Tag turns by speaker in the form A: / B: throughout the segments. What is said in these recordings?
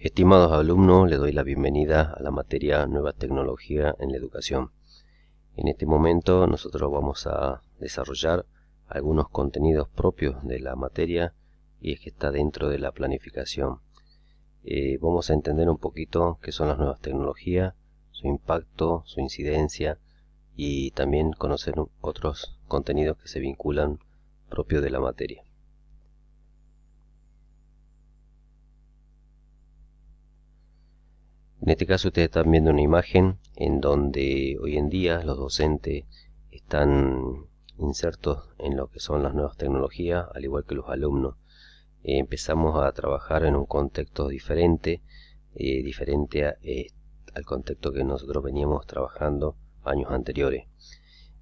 A: Estimados alumnos, les doy la bienvenida a la materia Nueva Tecnología en la Educación. En este momento nosotros vamos a desarrollar algunos contenidos propios de la materia y es que está dentro de la planificación. Vamos a entender un poquito qué son las nuevas tecnologías, su impacto, su incidencia y también conocer otros contenidos que se vinculan propios de la materia. En este caso ustedes están viendo una imagen en donde hoy en día los docentes están insertos en lo que son las nuevas tecnologías, al igual que los alumnos. Empezamos a trabajar en un contexto diferente, al contexto que nosotros veníamos trabajando años anteriores.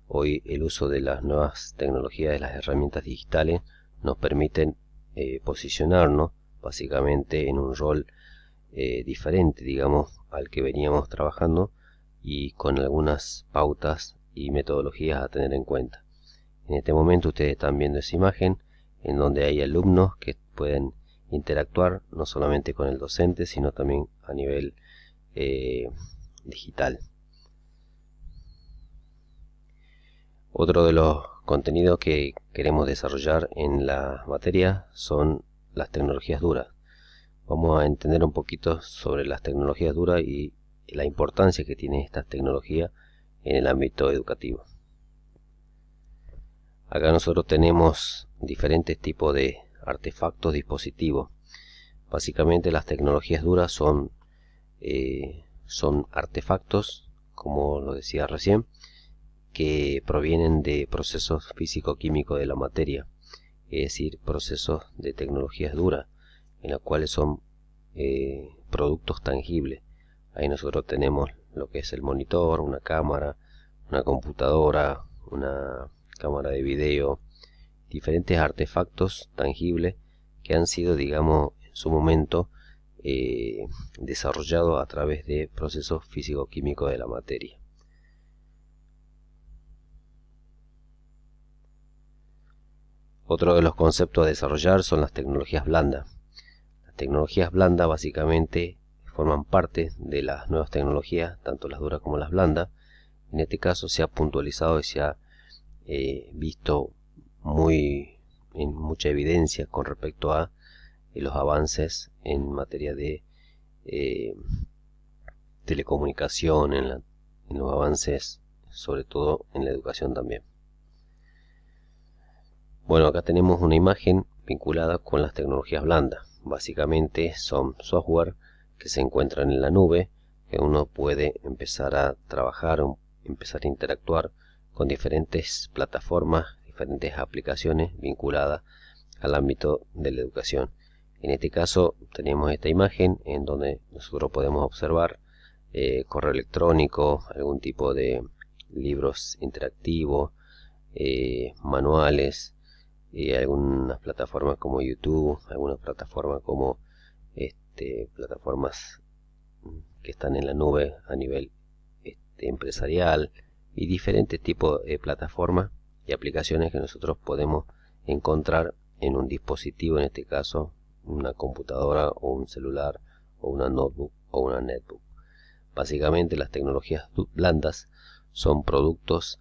A: Hoy el uso de las nuevas tecnologías, de las herramientas digitales, nos permiten posicionarnos básicamente en un rol diferente, digamos, al que veníamos trabajando y con algunas pautas y metodologías a tener en cuenta. En este momento ustedes están viendo esa imagen en donde hay alumnos que pueden interactuar no solamente con el docente, sino también a nivel digital. Otro de los contenidos que queremos desarrollar en la materia son las tecnologías duras. Vamos a entender un poquito sobre las tecnologías duras y la importancia que tienen estas tecnologías en el ámbito educativo. Acá nosotros tenemos diferentes tipos de artefactos, dispositivos. Básicamente las tecnologías duras son artefactos, como lo decía recién, que provienen de procesos físico-químicos de la materia, es decir, procesos de tecnologías duras, en los cuales son productos tangibles. Ahí nosotros tenemos lo que es el monitor, una cámara, una computadora, una cámara de video, diferentes artefactos tangibles que han sido, digamos, en su momento desarrollados a través de procesos físico-químicos de la materia. Otro de los conceptos a desarrollar son las tecnologías blandas. Las tecnologías blandas básicamente forman parte de las nuevas tecnologías, tanto las duras como las blandas. En este caso se ha puntualizado y se ha visto en mucha evidencia con respecto a los avances en materia de telecomunicación, en los avances sobre todo en la educación también. Bueno, acá tenemos una imagen vinculada con las tecnologías blandas. Básicamente son software que se encuentran en la nube, que uno puede empezar a trabajar, empezar a interactuar con diferentes plataformas, diferentes aplicaciones vinculadas al ámbito de la educación. En este caso tenemos esta imagen en donde nosotros podemos observar correo electrónico, algún tipo de libros interactivos, manuales, algunas plataformas como YouTube, algunas plataformas como plataformas que están en la nube a nivel empresarial y diferentes tipos de plataformas y aplicaciones que nosotros podemos encontrar en un dispositivo, en este caso una computadora o un celular o una notebook o una netbook. Básicamente las tecnologías blandas son productos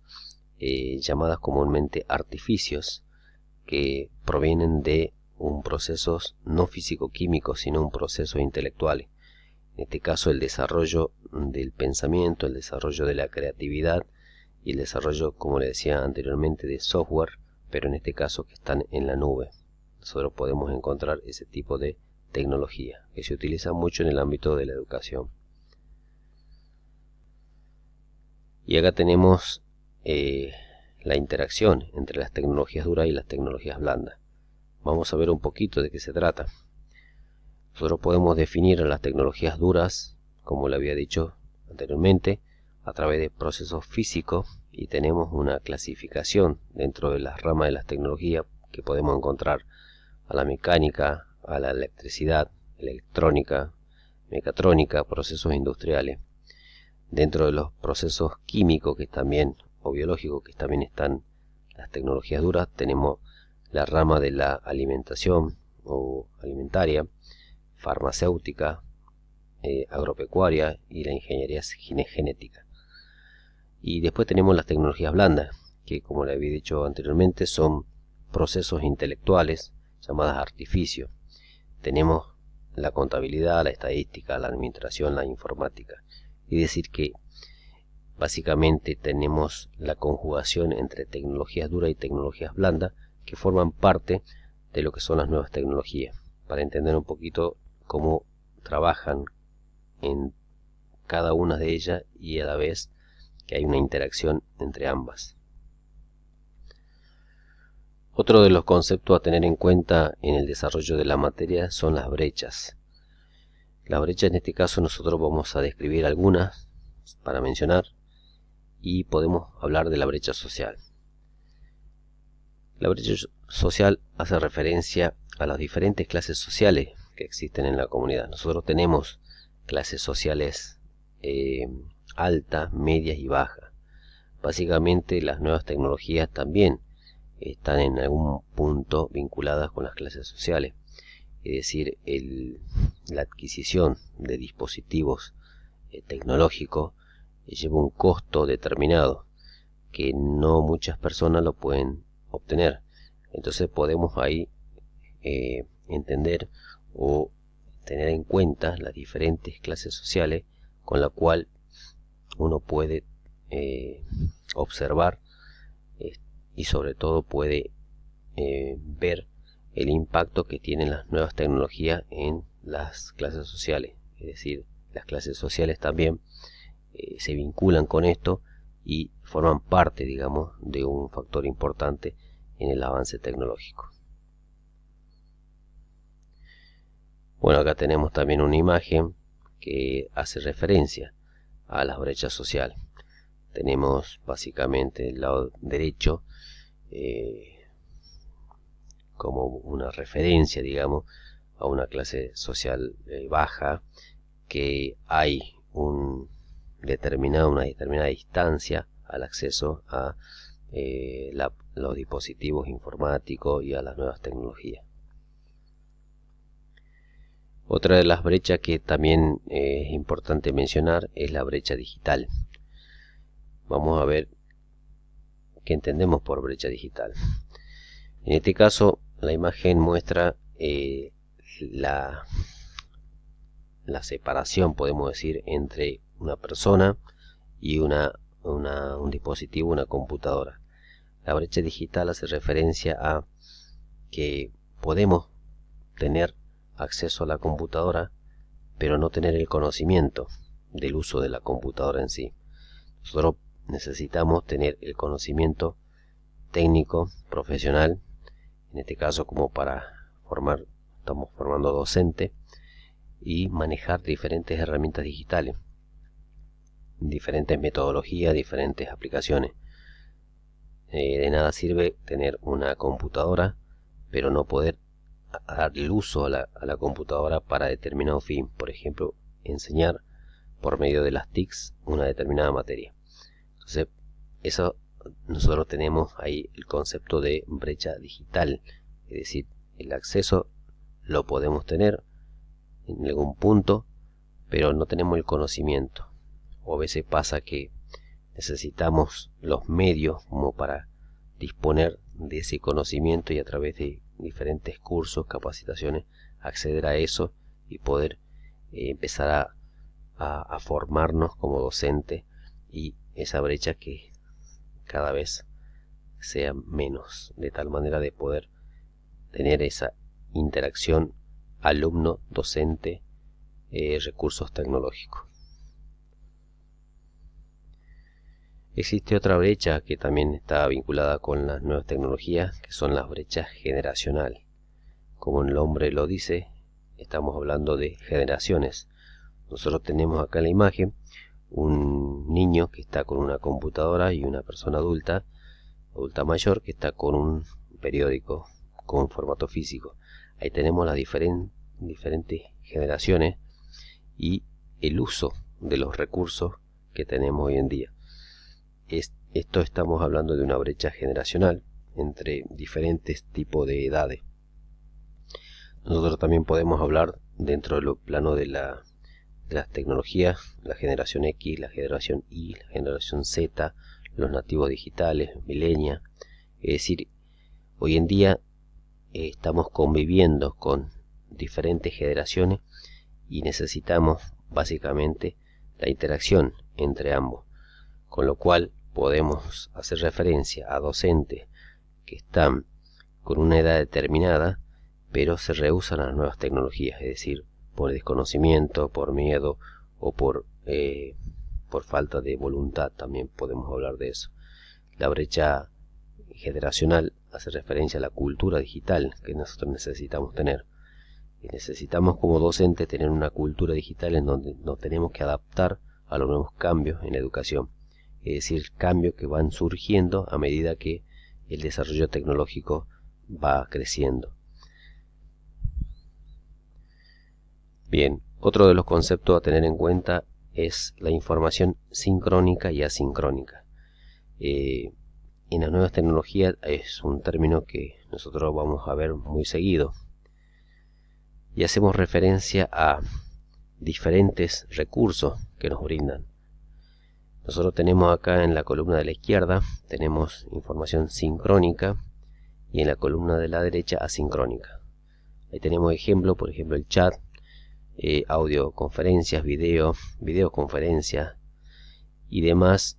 A: llamadas comúnmente artificios, que provienen de un proceso no físico-químico, sino un proceso intelectual. En este caso el desarrollo del pensamiento, el desarrollo de la creatividad y el desarrollo, como le decía anteriormente, de software, pero en este caso que están en la nube. Nosotros podemos encontrar ese tipo de tecnología que se utiliza mucho en el ámbito de la educación. Y acá tenemos la interacción entre las tecnologías duras y las tecnologías blandas. Vamos a ver un poquito de qué se trata. Nosotros podemos definir las tecnologías duras, como le había dicho anteriormente, a través de procesos físicos, y tenemos una clasificación dentro de las ramas de las tecnologías que podemos encontrar a la mecánica, a la electricidad, electrónica, mecatrónica, procesos industriales. Dentro de los procesos químicos que también o biológicos que también están las tecnologías duras, tenemos la rama de la alimentación o alimentaria, farmacéutica, agropecuaria y la ingeniería genética. Y después tenemos las tecnologías blandas, que como le había dicho anteriormente son procesos intelectuales llamadas artificios. Tenemos la contabilidad, la estadística, la administración, la informática. Es decir que básicamente tenemos la conjugación entre tecnologías duras y tecnologías blandas que forman parte de lo que son las nuevas tecnologías, para entender un poquito cómo trabajan en cada una de ellas y a la vez que hay una interacción entre ambas. Otro de los conceptos a tener en cuenta en el desarrollo de la materia son las brechas. Las brechas, en este caso nosotros vamos a describir algunas para mencionar, y podemos hablar de la brecha social. La brecha social hace referencia a las diferentes clases sociales que existen en la comunidad. Nosotros tenemos clases sociales altas, medias y bajas. Básicamente las nuevas tecnologías también están en algún punto vinculadas con las clases sociales. Es decir, la adquisición de dispositivos tecnológicos lleva un costo determinado que no muchas personas lo pueden obtener. Entonces podemos ahí entender o tener en cuenta las diferentes clases sociales con la cual uno puede observar y sobre todo puede ver el impacto que tienen las nuevas tecnologías en las clases sociales. Es decir, las clases sociales también se vinculan con esto y forman parte, digamos, de un factor importante en el avance tecnológico. Bueno, acá tenemos también una imagen que hace referencia a las brechas sociales. Tenemos básicamente el lado derecho como una referencia, digamos, a una clase social baja, que hay una determinada distancia al acceso a los dispositivos informáticos y a las nuevas tecnologías. Otra de las brechas que también es importante mencionar es la brecha digital. Vamos a ver qué entendemos por brecha digital. En este caso, la imagen muestra la separación, podemos decir, entre una persona y un dispositivo, una computadora. La brecha digital hace referencia a que podemos tener acceso a la computadora, pero no tener el conocimiento del uso de la computadora en sí. Nosotros necesitamos tener el conocimiento técnico, profesional, en este caso como para estamos formando docente, y manejar diferentes herramientas digitales, diferentes metodologías, diferentes aplicaciones. De nada sirve tener una computadora, pero no poder dar el uso a la computadora para determinado fin. Por ejemplo, enseñar por medio de las TICs una determinada materia. Entonces, eso nosotros tenemos ahí el concepto de brecha digital. Es decir, el acceso lo podemos tener en algún punto, pero no tenemos el conocimiento. O a veces pasa que necesitamos los medios como para disponer de ese conocimiento y a través de diferentes cursos, capacitaciones, acceder a eso y poder empezar a formarnos como docente, y esa brecha que cada vez sea menos, de tal manera de poder tener esa interacción alumno-docente, recursos tecnológicos. Existe otra brecha que también está vinculada con las nuevas tecnologías, que son las brechas generacionales. Como el nombre lo dice, estamos hablando de generaciones. Nosotros tenemos acá en la imagen un niño que está con una computadora y una persona adulta mayor que está con un periódico con formato físico. Ahí tenemos las diferentes generaciones y el uso de los recursos que tenemos hoy en día. Esto estamos hablando de una brecha generacional entre diferentes tipos de edades. Nosotros también podemos hablar dentro del plano de las tecnologías, la generación X, la generación Y, la generación Z, los nativos digitales, millennials. Es decir, hoy en día estamos conviviendo con diferentes generaciones y necesitamos básicamente la interacción entre ambos, con lo cual podemos hacer referencia a docentes que están con una edad determinada pero se rehúsan a las nuevas tecnologías, es decir, por desconocimiento, por miedo o por falta de voluntad. También podemos hablar de eso. La brecha generacional hace referencia a la cultura digital que nosotros necesitamos tener. Y necesitamos como docentes tener una cultura digital en donde nos tenemos que adaptar a los nuevos cambios en la educación. Es decir, cambios que van surgiendo a medida que el desarrollo tecnológico va creciendo. Bien, otro de los conceptos a tener en cuenta es la información sincrónica y asincrónica. En las nuevas tecnologías es un término que nosotros vamos a ver muy seguido y hacemos referencia a diferentes recursos que nos brindan. Nosotros tenemos acá en la columna de la izquierda tenemos información sincrónica y en la columna de la derecha asincrónica. Ahí tenemos ejemplos, por ejemplo el chat, audioconferencias, videoconferencias y demás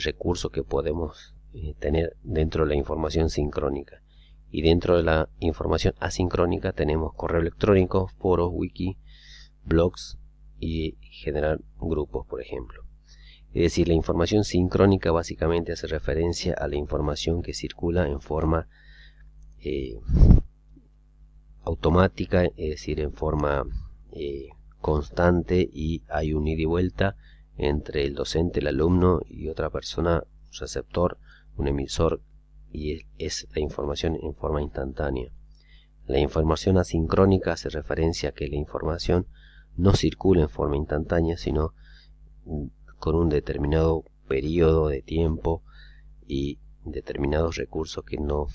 A: recursos que podemos tener dentro de la información sincrónica. Y dentro de la información asincrónica tenemos correo electrónico, foros, wiki, blogs y generar grupos, por ejemplo. Es decir, la información sincrónica básicamente hace referencia a la información que circula en forma automática, es decir, en forma constante, y hay un ida y vuelta entre el docente, el alumno y otra persona, receptor, un emisor, y es la información en forma instantánea. La información asincrónica hace referencia a que la información no circula en forma instantánea, sino con un determinado periodo de tiempo y determinados recursos que no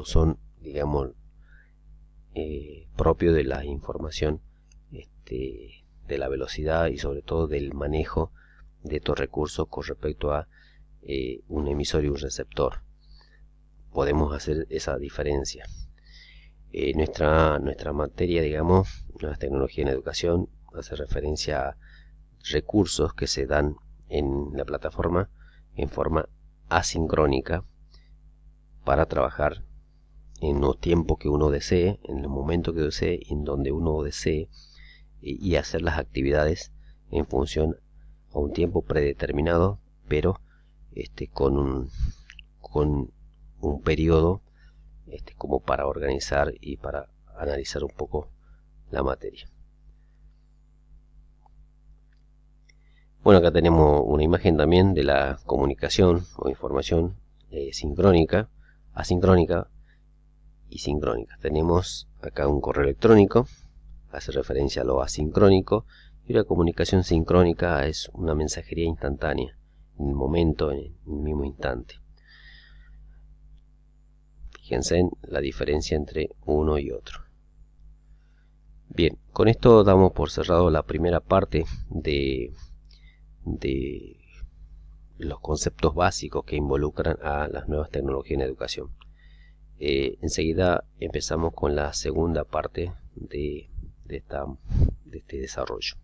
A: son, digamos, propio de la información, de la velocidad y sobre todo del manejo de estos recursos con respecto a un emisor y un receptor. Podemos hacer esa diferencia. Nuestra materia, digamos, nuevas tecnologías en educación, hace referencia a recursos que se dan en la plataforma en forma asincrónica para trabajar en los tiempos que uno desee, en el momento que desee, en donde uno desee, y hacer las actividades en función a un tiempo predeterminado, pero con un periodo como para organizar y para analizar un poco la materia. Bueno, acá tenemos una imagen también de la comunicación o información sincrónica, asincrónica y sincrónica. Tenemos acá un correo electrónico, hace referencia a lo asincrónico, y la comunicación sincrónica es una mensajería instantánea, en el momento, en el mismo instante. Fíjense en la diferencia entre uno y otro. Bien, con esto damos por cerrado la primera parte de los conceptos básicos que involucran a las nuevas tecnologías en educación. Enseguida empezamos con la segunda parte de este desarrollo.